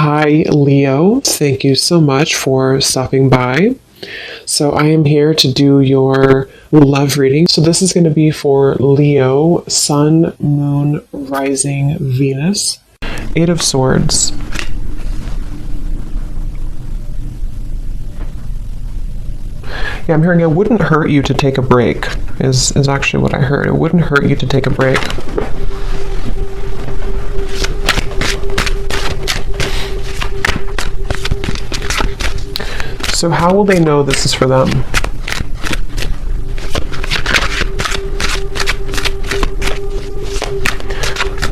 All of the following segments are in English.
Hi, Leo. Thank you so much for stopping by. So, I am here to do your love reading. So, this is going to be for Leo, Sun, Moon, Rising, Venus, Eight of Swords. Yeah, I'm hearing it wouldn't hurt you to take a break, is actually what I heard. It wouldn't hurt you to take a break. So how will they know this is for them?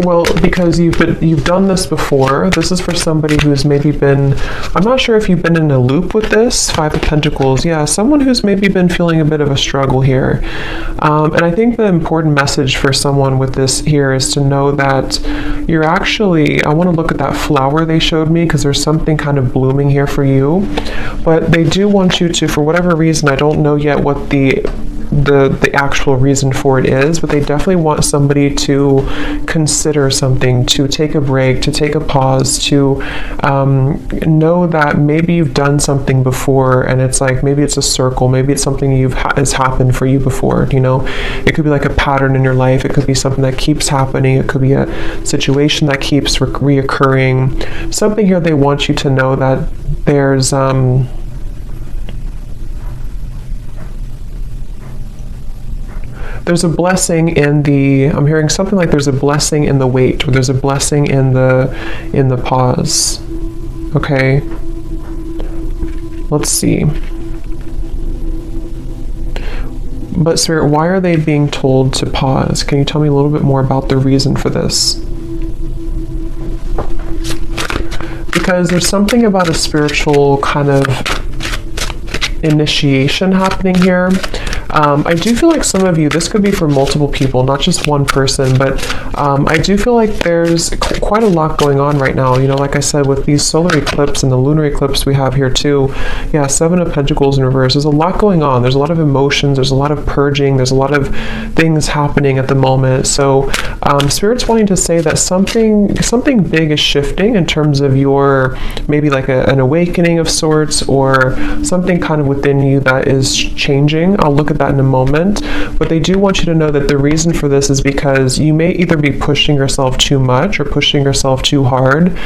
Well, because you've done this before. This is for somebody who's maybe been, I'm not sure if you've been in a loop with this. Five of Pentacles. Yeah, someone who's maybe been feeling a bit of a struggle here. And I think the important message for someone with this here is to know that you're actually, I want to look at that flower they showed me because there's something kind of blooming here for you. But they do want you to, for whatever reason, I don't know yet what the actual reason for it is, but they definitely want somebody to consider something, to take a break, to take a pause, to know that maybe you've done something before and it's like maybe it's a circle, maybe it's something has happened for you before. You know, it could be like a pattern in your life, it could be something that keeps happening, it could be a situation that keeps reoccurring. Something here they want you to know that there's a blessing in the, I'm hearing something like there's a blessing in the wait, or there's a blessing in the pause. Okay. Let's see. But Spirit, why are they being told to pause? Can you tell me a little bit more about the reason for this? Because there's something about a spiritual kind of initiation happening here. I do feel like some of you, this could be for multiple people, not just one person, but I do feel like there's quite a lot going on right now. You know, like I said, with these solar eclipse and the lunar eclipse we have here too. Yeah, Seven of Pentacles in reverse. There's a lot going on. There's a lot of emotions. There's a lot of purging. There's a lot of things happening at the moment. So Spirit's wanting to say that something big is shifting in terms of your, maybe like an awakening of sorts, or something kind of within you that is changing. I'll look at that in a moment, but they do want you to know that the reason for this is because you may either be pushing yourself too much or pushing yourself too hard,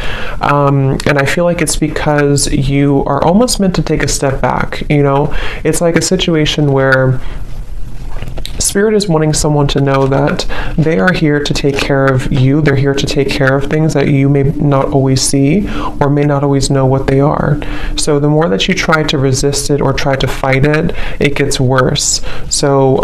and I feel like it's because you are almost meant to take a step back. You know, it's like a situation where Spirit is wanting someone to know that they are here to take care of you. They're here to take care of things that you may not always see or may not always know what they are. So the more that you try to resist it or try to fight it, it gets worse. So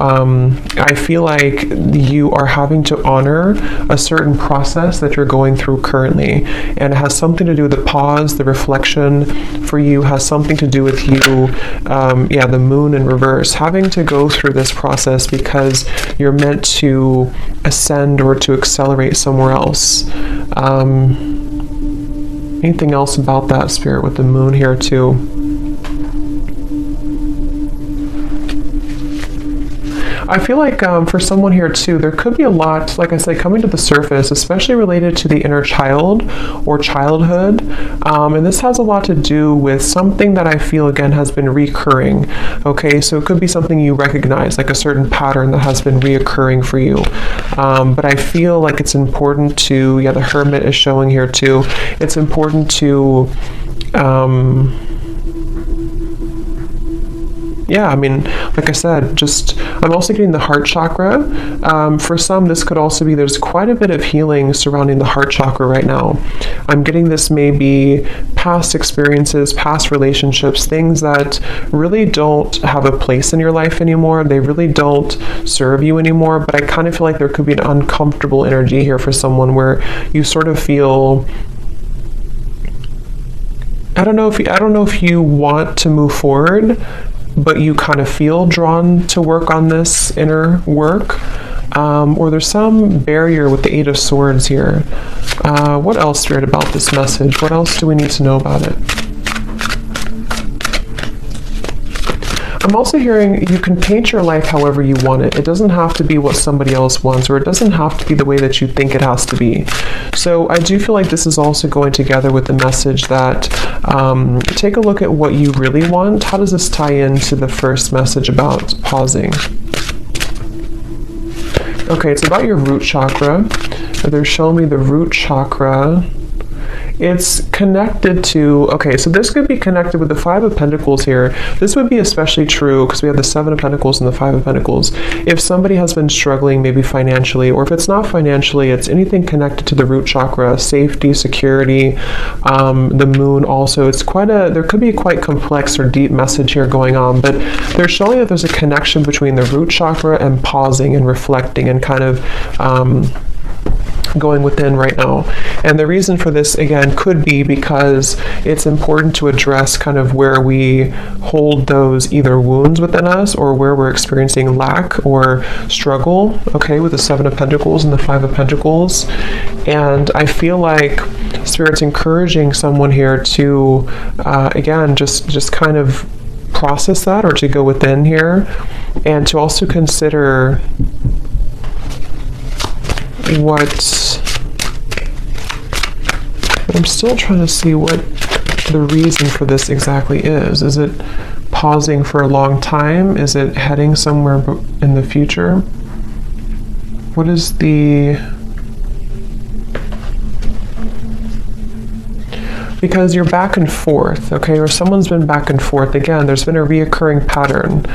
I feel like you are having to honor a certain process that you're going through currently. And it has something to do with the pause, the reflection for you has something to do with you, the moon in reverse, having to go through this process because you're meant to ascend or to accelerate somewhere else. Anything else about that, Spirit, with the moon here too? I feel like for someone here too, there could be a lot, like I said, coming to the surface, especially related to the inner child or childhood. And this has a lot to do with something that I feel, again, has been recurring. Okay, so it could be something you recognize, like a certain pattern that has been reoccurring for you. But I feel like it's important to, the Hermit is showing here too. It's important to, I mean, like I said, I'm also getting the heart chakra. For some, this could also be, there's quite a bit of healing surrounding the heart chakra right now. I'm getting this maybe past experiences, past relationships, things that really don't have a place in your life anymore. They really don't serve you anymore, but I kind of feel like there could be an uncomfortable energy here for someone where you sort of feel, I don't know if you want to move forward, but you kind of feel drawn to work on this inner work, or there's some barrier with the Eight of Swords here. What else, Spirit, about this message? What else do we need to know about it? I'm also hearing you can paint your life however you want it. It doesn't have to be what somebody else wants, or it doesn't have to be the way that you think it has to be. So I do feel like this is also going together with the message that take a look at what you really want. How does this tie into the first message about pausing? Okay, it's about your root chakra. They're showing me the root chakra. It's connected to, okay, so this could be connected with the Five of Pentacles here. This would be especially true because we have the Seven of Pentacles and the Five of Pentacles. If somebody has been struggling maybe financially, or if it's not financially, it's anything connected to the root chakra, safety, security, the moon also. It's quite there could be a quite complex or deep message here going on, but they're showing that there's a connection between the root chakra and pausing and reflecting and kind of going within right now. And the reason for this, again, could be because it's important to address kind of where we hold those either wounds within us or where we're experiencing lack or struggle, okay, with the Seven of Pentacles and the Five of Pentacles. And I feel like Spirit's encouraging someone here to, again, just kind of process that, or to go within here, and to also consider I'm still trying to see what the reason for this exactly is. Is it pausing for a long time? Is it heading somewhere in the future? What is the... Because you're back and forth, okay, or someone's been back and forth. Again, there's been a reoccurring pattern.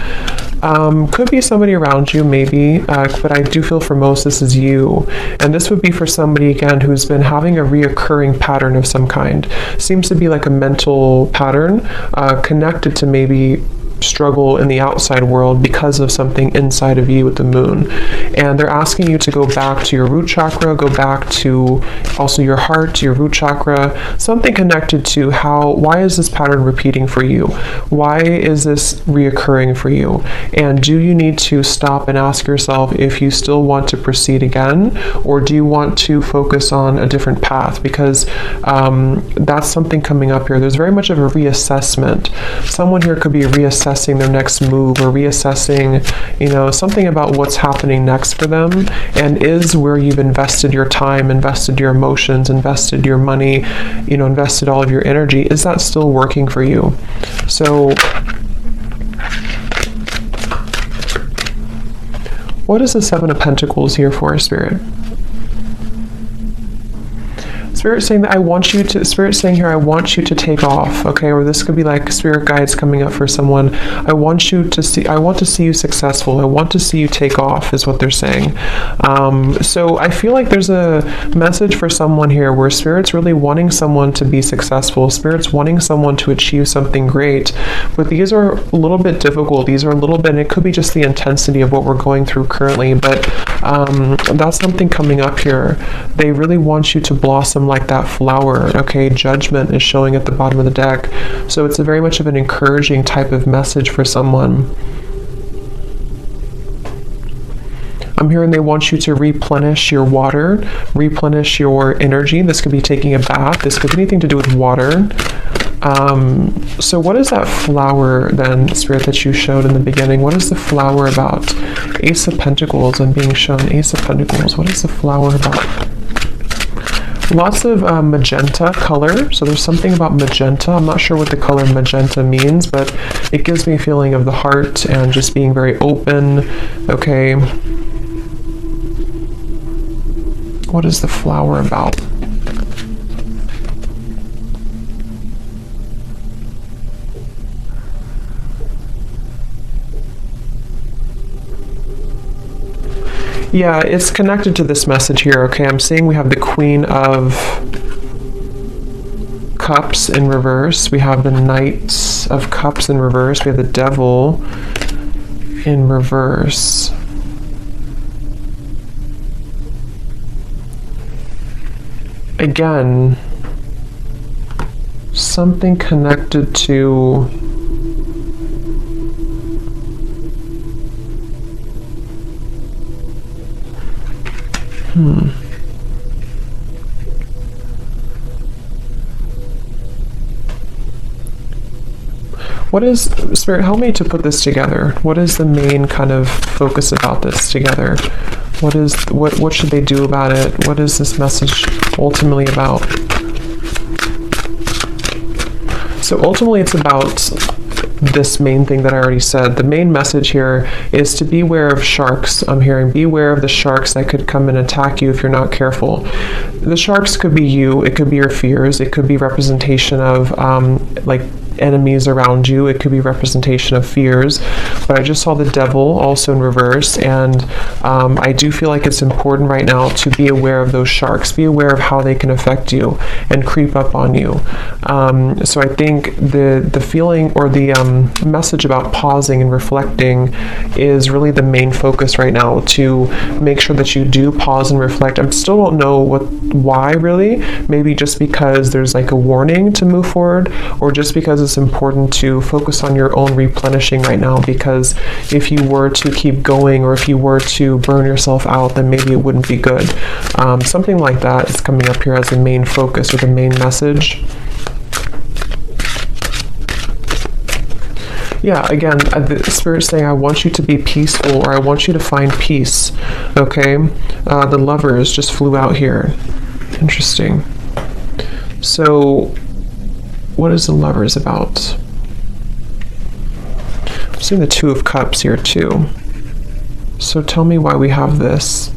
Could be somebody around you, maybe, but I do feel for most this is you. And this would be for somebody, again, who's been having a reoccurring pattern of some kind. Seems to be like a mental pattern connected to maybe struggle in the outside world because of something inside of you with the moon. And they're asking you to go back to your root chakra, go back to also your heart, your root chakra, something connected to why is this pattern repeating for you? Why is this reoccurring for you? And do you need to stop and ask yourself if you still want to proceed again, or do you want to focus on a different path? Because that's something coming up here. There's very much of a reassessment. Someone here could be reassessing their next move, or reassessing, something about what's happening next for them, and is where you've invested your time, invested your emotions, invested your money, invested all of your energy, is that still working for you? So what is the Seven of Pentacles here for, Spirit? Spirit saying that Spirit saying here, I want you to take off, okay? Or this could be like Spirit guides coming up for someone. I want to see you successful. I want to see you take off, is what they're saying. So I feel like there's a message for someone here where Spirit's really wanting someone to be successful. Spirit's wanting someone to achieve something great. But these are a little bit difficult. These are a little bit, and it could be just the intensity of what we're going through currently, but that's something coming up here. They really want you to blossom like that flower, okay? Judgment is showing at the bottom of the deck. So it's a very much of an encouraging type of message for someone. I'm hearing they want you to replenish your water, replenish your energy. This could be taking a bath. This could be anything to do with water. So what is that flower then, Spirit, that you showed in the beginning? What is the flower about? Ace of Pentacles. I'm being shown Ace of Pentacles. What is the flower about? Lots of magenta color. So there's something about magenta. I'm not sure what the color magenta means, but it gives me a feeling of the heart and just being very open. Okay. What is the flower about? Yeah, it's connected to this message here, okay? I'm seeing we have the Queen of Cups in reverse. We have the Knight of Cups in reverse. We have the Devil in reverse. Again, something connected to What is, Spirit, help me to put this together. What is the main kind of focus about this together? What should they do about it? What is this message ultimately about? So ultimately it's about this main thing that I already said. The main message here is to beware of sharks. I'm hearing beware of the sharks that could come and attack you if you're not careful. The sharks could be you, it could be your fears, it could be representation of like enemies around you, it could be representation of fears, but I just saw the devil also in reverse, and I do feel like it's important right now to be aware of those sharks, be aware of how they can affect you and creep up on you. So I think the feeling or the message about pausing and reflecting is really the main focus right now, to make sure that you do pause and reflect. I still don't know why really, maybe just because there's like a warning to move forward, or just because it's important to focus on your own replenishing right now, because if you were to keep going, or if you were to burn yourself out, then maybe it wouldn't be good. Something like that is coming up here as the main focus or the main message. Yeah, again, the Spirit's saying, I want you to be peaceful, or I want you to find peace. Okay? The Lovers just flew out here. Interesting. So, what is the Lovers about? I'm seeing the Two of Cups here too. So tell me why we have this.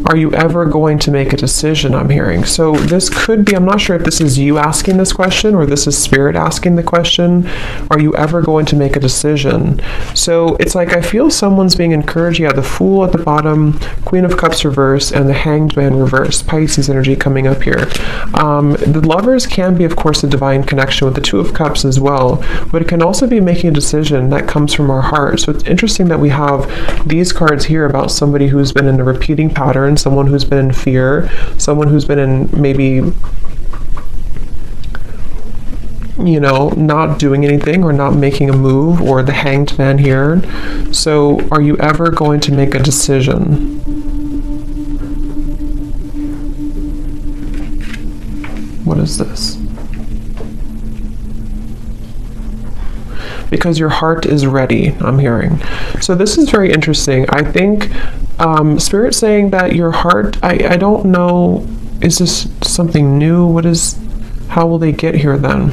Are you ever going to make a decision, I'm hearing? So this could be, I'm not sure if this is you asking this question or this is Spirit asking the question. Are you ever going to make a decision? So it's like I feel someone's being encouraged. Yeah, the Fool at the bottom, Queen of Cups reverse, and the Hanged Man reverse. Pisces energy coming up here. The Lovers can be, of course, a divine connection with the Two of Cups as well, but it can also be making a decision that comes from our heart. So it's interesting that we have these cards here about somebody who's been in a repeating pattern, someone who's been in fear, someone who's been in maybe, you know, not doing anything or not making a move, or the Hanged Man here. So are you ever going to make a decision? What is this? Because your heart is ready, I'm hearing. So this is very interesting. I think Spirit saying that your heart, I don't know, is this something new? How will they get here then?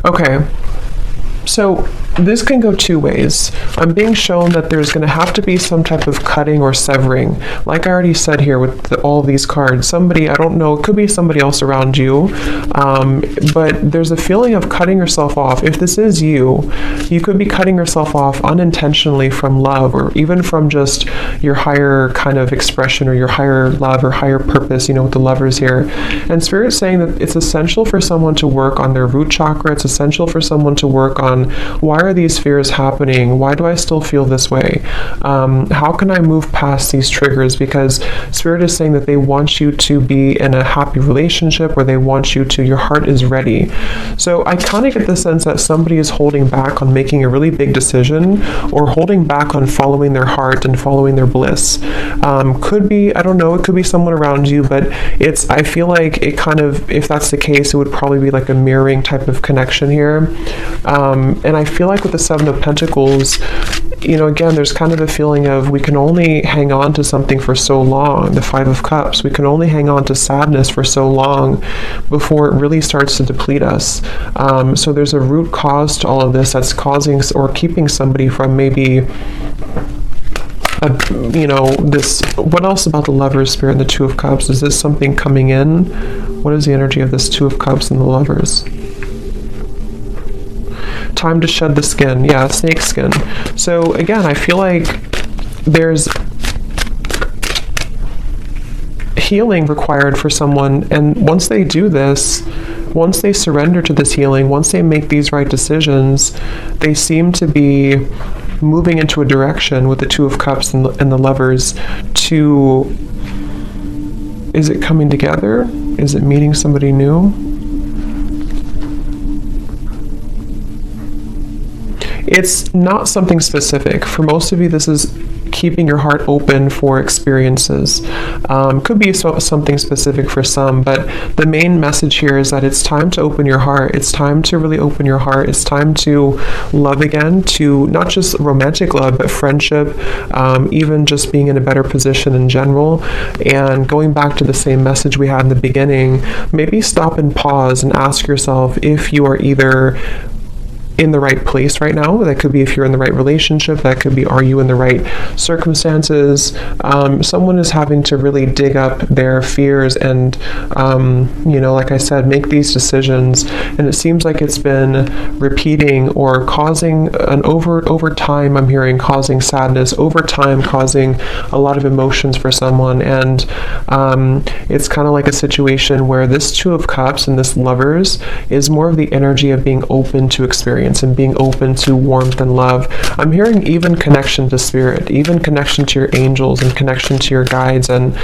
Okay, so this can go two ways. I'm being shown that there's going to have to be some type of cutting or severing. Like I already said here with all these cards, somebody, I don't know, it could be somebody else around you, but there's a feeling of cutting yourself off. If this is you, you could be cutting yourself off unintentionally from love, or even from just your higher kind of expression, or your higher love or higher purpose, you know, with the Lovers here. And Spirit's saying that it's essential for someone to work on their root chakra. It's essential for someone to work on, why are these fears happening? Why do I still feel this way? How can I move past these triggers? Because Spirit is saying that they want you to be in a happy relationship, or they want you to, your heart is ready. So I kind of get the sense that somebody is holding back on making a really big decision, or holding back on following their heart and following their bliss. Could be, I don't know, it could be someone around you, but I feel like it kind of, if that's the case, it would probably be like a mirroring type of connection here. And I feel like with the Seven of Pentacles, you know, again, there's kind of a feeling of we can only hang on to something for so long. The Five of Cups, we can only hang on to sadness for so long before it really starts to deplete us. So there's a root cause to all of this that's causing or keeping somebody from maybe, you know, this. What else about the Lovers, Spirit, and the Two of Cups? Is this something coming in? What is the energy of this Two of Cups and the Lovers? Time to shed the skin. Yeah, snake skin. So again, I feel like there's healing required for someone, and once they do this, once they surrender to this healing, once they make these right decisions, they seem to be moving into a direction with the Two of Cups and the Lovers to, is it coming together? Is it meeting somebody new? It's not something specific. For most of you, this is keeping your heart open for experiences. Could be something specific for some, but the main message here is that it's time to open your heart. It's time to really open your heart. It's time to love again, to not just romantic love, but friendship, even just being in a better position in general. And going back to the same message we had in the beginning, maybe stop and pause and ask yourself if you are either in the right place right now. That could be if you're in the right relationship. That could be, are you in the right circumstances? Someone is having to really dig up their fears and, like I said, make these decisions. And it seems like it's been repeating or causing an over time, I'm hearing, causing sadness, over time causing a lot of emotions for someone. And it's kind of like a situation where this Two of Cups and this Lovers is more of the energy of being open to experience and being open to warmth and love. I'm hearing even connection to spirit, even connection to your angels and connection to your guides, and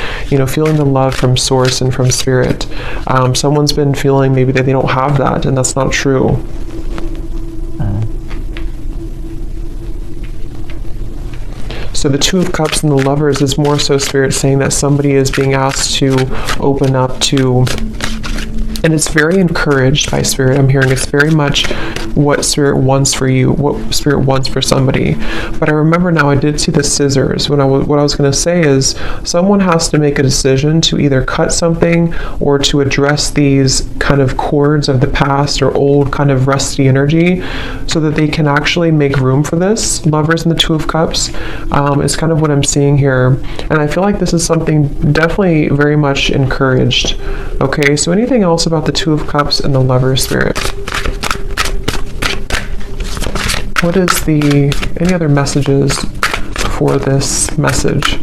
feeling the love from source and from spirit. Someone's been feeling maybe that they don't have that, and that's not true. So the Two of Cups and the Lovers is more so spirit saying that somebody is being asked to open up to, and it's very encouraged by spirit. I'm hearing it's very much what spirit wants for you, what spirit wants for somebody. But I remember now I did see the scissors. What I was going to say is someone has to make a decision to either cut something or to address these kind of cords of the past or old kind of rusty energy so that they can actually make room for this. Lovers and the Two of Cups is kind of what I'm seeing here. And I feel like this is something definitely very much encouraged. Okay, so anything else about the Two of Cups and the Lover's spirit? What is any other messages for this message?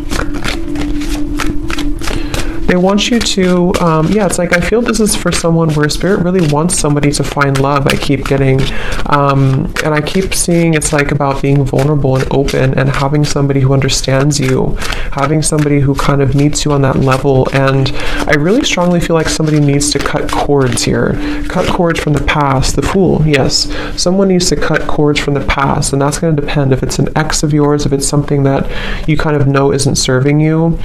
They want you to, it's like I feel this is for someone where spirit really wants somebody to find love. I keep getting, and I keep seeing it's like about being vulnerable and open and having somebody who understands you, having somebody who kind of meets you on that level. And I really strongly feel like somebody needs to cut cords here. Cut cords from the past. The Fool, yes. Someone needs to cut cords from the past, and that's going to depend if it's an ex of yours, if it's something that you kind of know isn't serving you.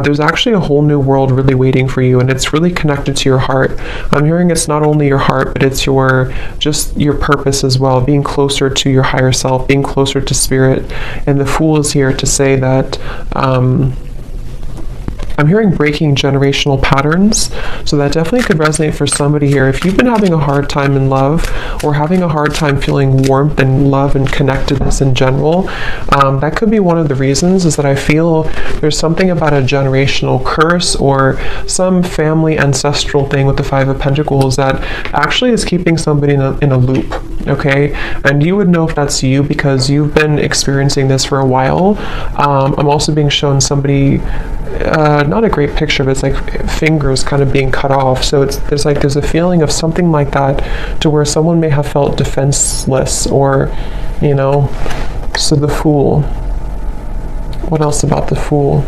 There's actually a whole new world really waiting for you, and it's really connected to your heart. I'm hearing it's not only your heart, but it's your purpose as well, being closer to your higher self, being closer to spirit. And the Fool is here to say that I'm hearing breaking generational patterns, so that definitely could resonate for somebody here. If you've been having a hard time in love or having a hard time feeling warmth and love and connectedness in general, that could be one of the reasons, is that I feel there's something about a generational curse or some family ancestral thing with the Five of Pentacles that actually is keeping somebody in a loop, okay? And you would know if that's you because you've been experiencing this for a while. I'm also being shown somebody, not a great picture, but it's like fingers kind of being cut off. So there's a feeling of something like that to where someone may have felt defenseless or, so the Fool. What else about the Fool?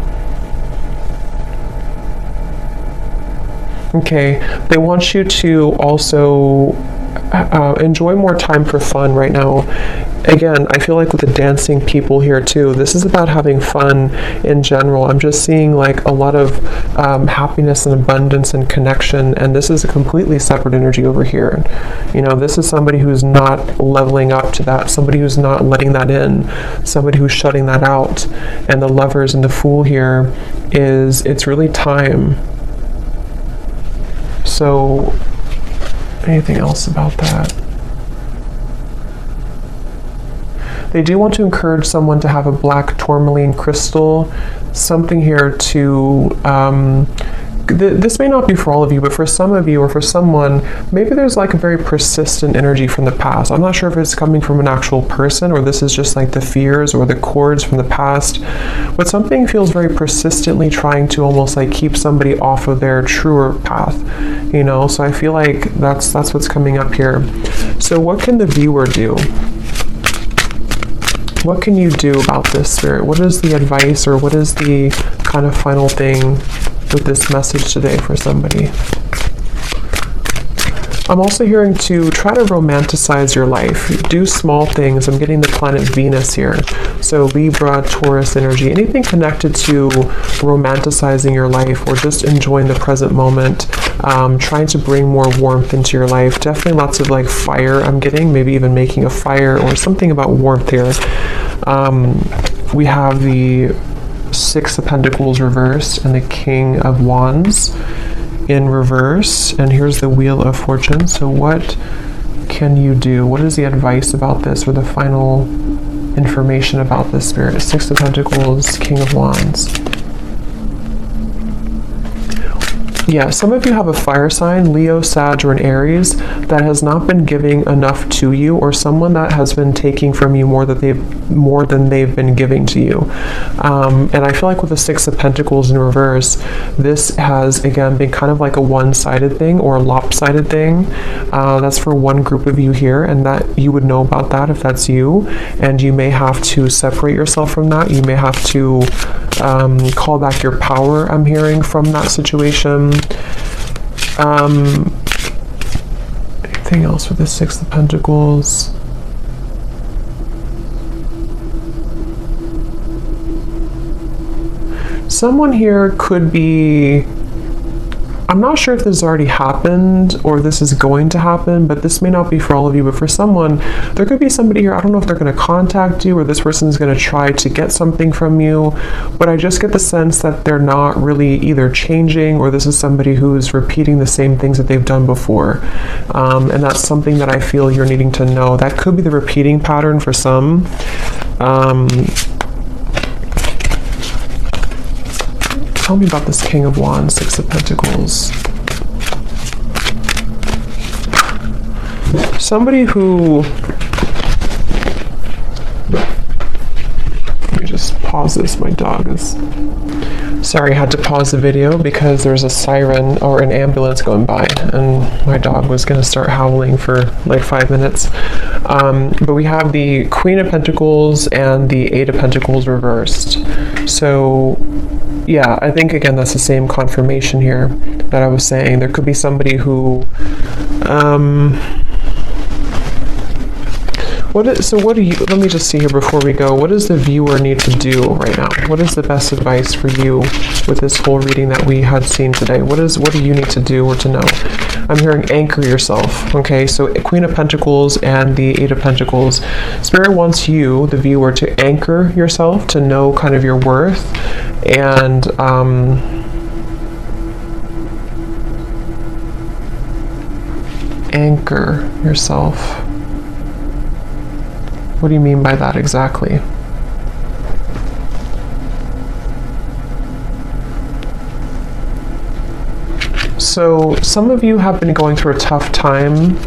Okay, they want you to also enjoy more time for fun right now. Again, I feel like with the dancing people here too, this is about having fun in general. I'm just seeing like a lot of happiness and abundance and connection, and this is a completely separate energy over here. This is somebody who's not leveling up to that, somebody who's not letting that in, somebody who's shutting that out. And the Lovers and the Fool here it's really time. So anything else about that? They do want to encourage someone to have a black tourmaline crystal, something here to, this may not be for all of you, but for some of you or for someone, maybe there's like a very persistent energy from the past. I'm not sure if it's coming from an actual person or this is just like the fears or the cords from the past, but something feels very persistently trying to almost like keep somebody off of their truer path, so I feel like that's what's coming up here. So what can the viewer do? What can you do about this, Spirit? What is the advice or what is the kind of final thing with this message today for somebody? I'm also hearing to try to romanticize your life. Do small things. I'm getting the planet Venus here. So Libra, Taurus energy, anything connected to romanticizing your life or just enjoying the present moment, trying to bring more warmth into your life. Definitely lots of like fire I'm getting, maybe even making a fire or something about warmth here. We have the Six of Pentacles reversed and the King of Wands in reverse, and here's the Wheel of Fortune. So what can you do? What is the advice about this, or the final information about this, Spirit? Six of Pentacles, King of Wands. Yeah, some of you have a fire sign, Leo, Sag, or an Aries, that has not been giving enough to you, or someone that has been taking from you more than they've been giving to you. And I feel like with the Six of Pentacles in reverse, this has again been kind of like a one-sided thing or a lopsided thing. That's for one group of you here, and that you would know about that if that's you. And you may have to separate yourself from that. You may have to call back your power, I'm hearing, from that situation. Anything else with the Six of Pentacles? Someone here could be, I'm not sure if this has already happened or this is going to happen, but this may not be for all of you, but for someone, there could be somebody here, I don't know if they're going to contact you or this person is going to try to get something from you, but I just get the sense that they're not really either changing, or this is somebody who is repeating the same things that they've done before. And that's something that I feel you're needing to know. That could be the repeating pattern for some. Tell me about this King of Wands, Six of Pentacles. Somebody who... Let me just pause this. My dog is... Sorry, I had to pause the video because there's a siren or an ambulance going by, and my dog was going to start howling for like 5 minutes. But we have the Queen of Pentacles and the Eight of Pentacles reversed. So... yeah, I think again that's the same confirmation here that I was saying. There could be somebody who let me just see here before we go. What does the viewer need to do right now? What is the best advice for you with this whole reading that we had seen today? What do you need to do or to know? I'm hearing anchor yourself. Okay, so Queen of Pentacles and the Eight of Pentacles. Spirit wants you, the viewer, to anchor yourself, to know kind of your worth, and anchor yourself. What do you mean by that exactly? So some of you have been going through a tough time,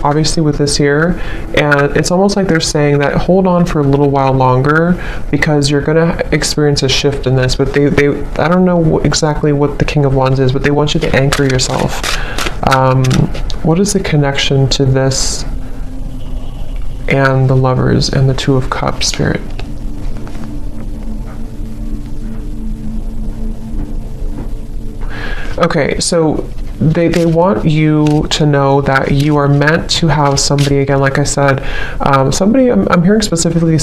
obviously, with this here, and it's almost like they're saying that hold on for a little while longer because you're going to experience a shift in this. But they I don't know exactly what the King of Wands is, but they want you to anchor yourself. What is the connection to this and the Lovers and the Two of Cups, Spirit? Okay, so they want you to know that you are meant to have somebody, again, like I said, somebody, I'm hearing specifically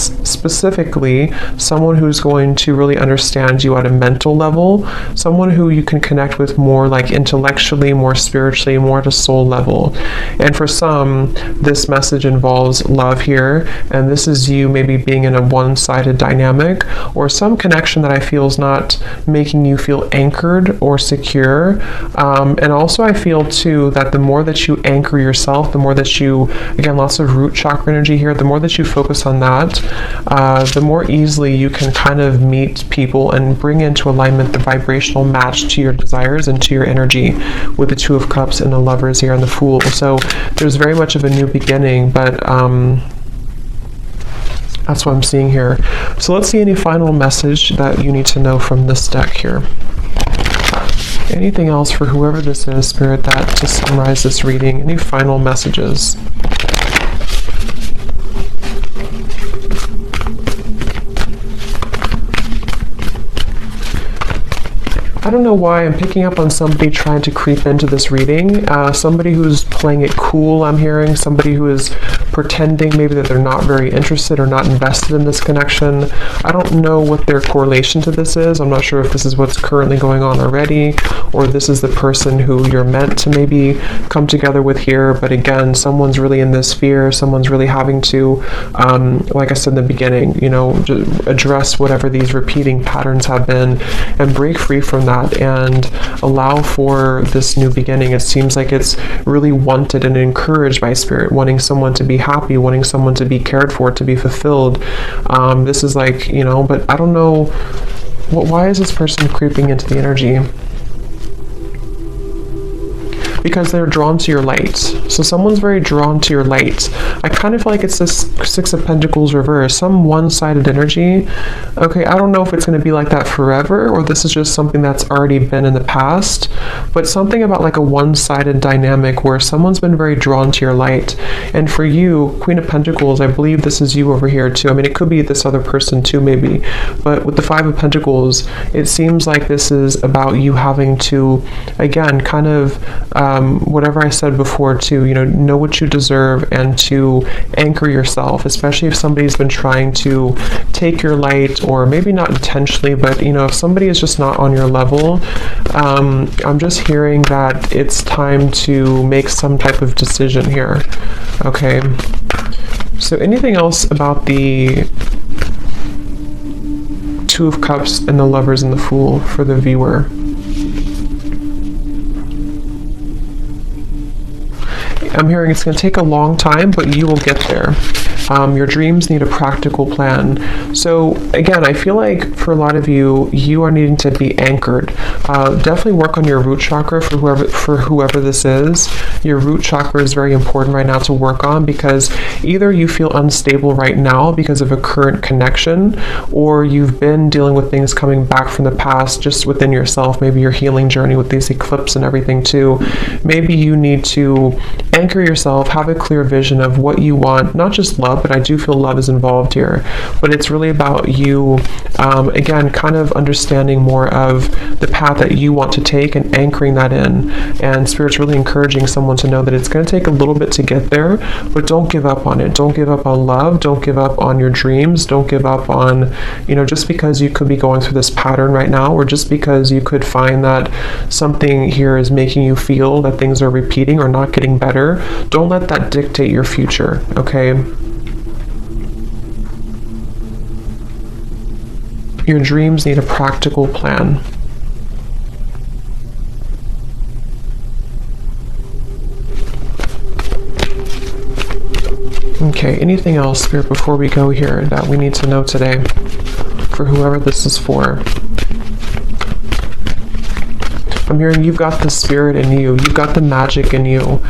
someone who's going to really understand you at a mental level, someone who you can connect with more like intellectually, more spiritually, more at a soul level. And for some, this message involves love here, and this is you maybe being in a one-sided dynamic, or some connection that I feel is not making you feel anchored or secure. And also I feel too that the more that you anchor yourself, the more that you, again, lots of root chakra energy here, the more that you focus on that, the more easily you can kind of meet people and bring into alignment the vibrational match to your desires and to your energy, with the Two of Cups and the Lovers here and the Fool. So there's very much of a new beginning, but that's what I'm seeing here. So let's see any final message that you need to know from this deck here. Anything else for whoever this is, Spirit, that to summarize this reading? Any final messages? I don't know why I'm picking up on somebody trying to creep into this reading. Somebody who's playing it cool, I'm hearing. Somebody who is pretending maybe that they're not very interested or not invested in this connection. I don't know what their correlation to this is. I'm not sure if this is what's currently going on already, or this is the person who you're meant to maybe come together with here. But again, someone's really in this fear. Someone's really having to, like I said in the beginning, you know, address whatever these repeating patterns have been and break free from that and allow for this new beginning. It seems like it's really wanted and encouraged by Spirit, wanting someone to be happy, wanting someone to be cared for, to be fulfilled. This is like, you know, but I don't know, why is this person creeping into the energy? Because they're drawn to your light. So someone's very drawn to your light. I kind of feel like it's this Six of Pentacles reverse, some one-sided energy. Okay, I don't know if it's going to be like that forever, or this is just something that's already been in the past, but something about like a one-sided dynamic where someone's been very drawn to your light. And for you, Queen of Pentacles, I believe this is you over here too. I mean, it could be this other person too, maybe, but with the Five of Pentacles, it seems like this is about you having to, again, kind of, whatever I said before too, you know what you deserve and to anchor yourself, especially if somebody's been trying to take your light, or maybe not intentionally, but you know, if somebody is just not on your level, I'm just hearing that it's time to make some type of decision here. Okay, so anything else about the Two of Cups and the Lovers and the Fool for the viewer? I'm hearing it's going to take a long time, but you will get there. Your dreams need a practical plan. So again, I feel like for a lot of you, you are needing to be anchored. Definitely work on your root chakra for whoever this is. Your root chakra is very important right now to work on, because either you feel unstable right now because of a current connection, or you've been dealing with things coming back from the past just within yourself, maybe your healing journey with these eclipses and everything too. Maybe you need to anchor yourself, have a clear vision of what you want, not just love, but I do feel love is involved here. But it's really about you, again, kind of understanding more of the path that you want to take and anchoring that in. And Spirit's really encouraging someone to know that it's going to take a little bit to get there, but don't give up on it. Don't give up on love. Don't give up on your dreams. Don't give up on, you know, just because you could be going through this pattern right now, or just because you could find that something here is making you feel that things are repeating or not getting better. Don't let that dictate your future, okay? Your dreams need a practical plan. Okay, anything else, Spirit, before we go here that we need to know today for whoever this is for? I'm hearing you've got the spirit in you. You've got the magic in you.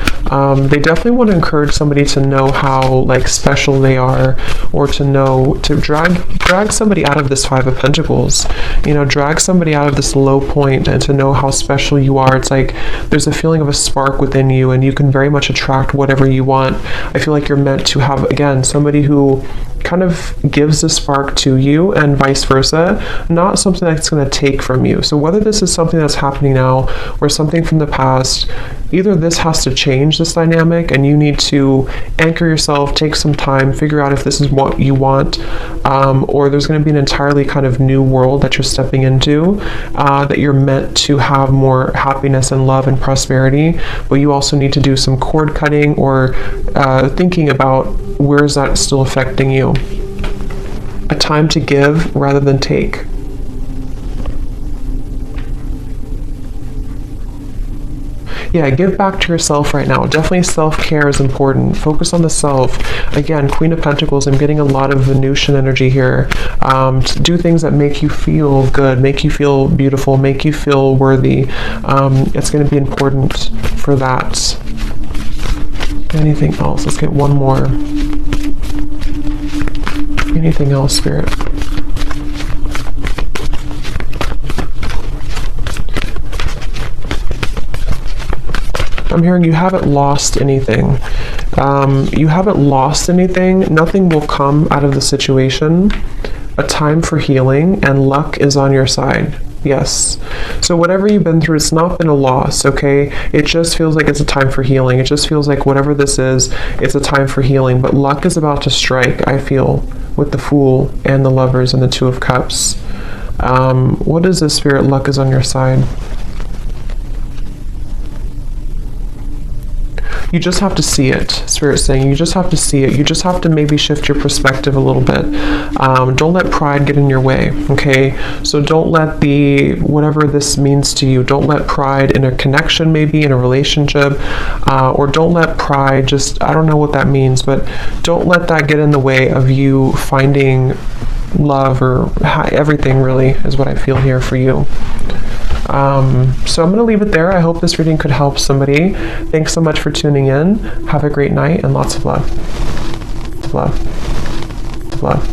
They definitely want to encourage somebody to know how like special they are, or to know, to drag somebody out of this Five of Pentacles, you know, drag somebody out of this low point and to know how special you are. It's like there's a feeling of a spark within you, and you can very much attract whatever you want. I feel like you're meant to have, again, somebody who kind of gives the spark to you and vice versa, not something that's going to take from you. So whether this is something that's happening now or something from the past, either this has to change this dynamic and you need to anchor yourself, take some time, figure out if this is what you want, or there's going to be an entirely kind of new world that you're stepping into, that you're meant to have more happiness and love and prosperity, but you also need to do some cord cutting or thinking about where is that still affecting you. A time to give rather than take. Yeah, give back to yourself right now. Definitely self-care is important. Focus on the self. Again, Queen of Pentacles, I'm getting a lot of Venusian energy here. To do things that make you feel good, make you feel beautiful, make you feel worthy. It's going to be important for that. Anything else? Let's get one more. Anything else, Spirit? I'm hearing you haven't lost anything. You haven't lost anything. Nothing will come out of the situation. A time for healing, and luck is on your side. Yes. So whatever you've been through, it's not been a loss, okay? It just feels like it's a time for healing. It just feels like whatever this is, it's a time for healing. But luck is about to strike, I feel, with the Fool and the Lovers and the Two of Cups. What is this, Spirit? Luck is on your side. You just have to see it, Spirit's saying. You just have to see it. You just have to maybe shift your perspective a little bit. Don't let pride get in your way, okay? So don't let whatever this means to you, don't let pride in a connection, maybe in a relationship, or don't let pride just, I don't know what that means, but don't let that get in the way of you finding love, or everything really is what I feel here for you. So I'm going to leave it there. I hope this reading could help somebody. Thanks so much for tuning in. Have a great night and lots of love. Love. Love.